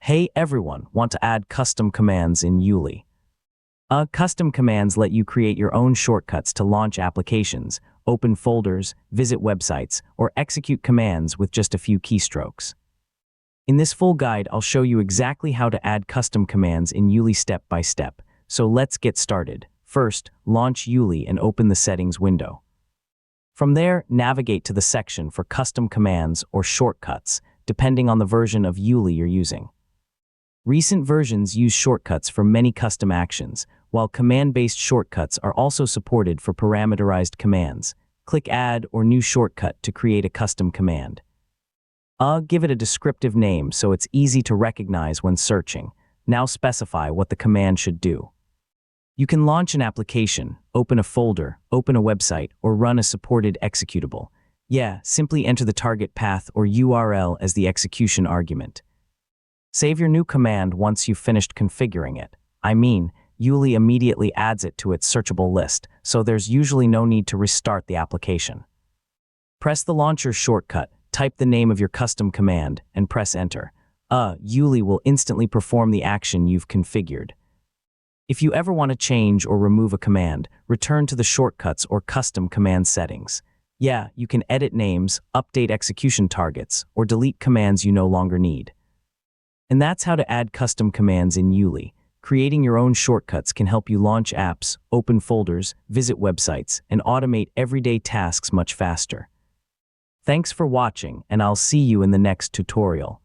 Hey everyone, want to add custom commands in ueli? Custom commands let you create your own shortcuts to launch applications, open folders, visit websites, or execute commands with just a few keystrokes. In this full guide, I'll show you exactly how to add custom commands in ueli step by step. So let's get started. First, launch ueli and open the settings window. From there, navigate to the section for custom commands or shortcuts, depending on the version of ueli you're using. Recent versions use shortcuts for many custom actions, while command-based shortcuts are also supported for parameterized commands. Click Add or New Shortcut to create a custom command. Give it a descriptive name so it's easy to recognize when searching. Now specify what the command should do. You can launch an application, open a folder, open a website, or run a supported executable. Simply enter the target path or URL as the execution argument. Save your new command once you've finished configuring it. ueli immediately adds it to its searchable list, so there's usually no need to restart the application. Press the launcher shortcut, type the name of your custom command, and press enter. ueli will instantly perform the action you've configured. If you ever want to change or remove a command, return to the shortcuts or custom command settings. You can edit names, update execution targets, or delete commands you no longer need. And that's how to add custom commands in ueli. Creating your own shortcuts can help you launch apps, open folders, visit websites, and automate everyday tasks much faster. Thanks for watching, and I'll see you in the next tutorial.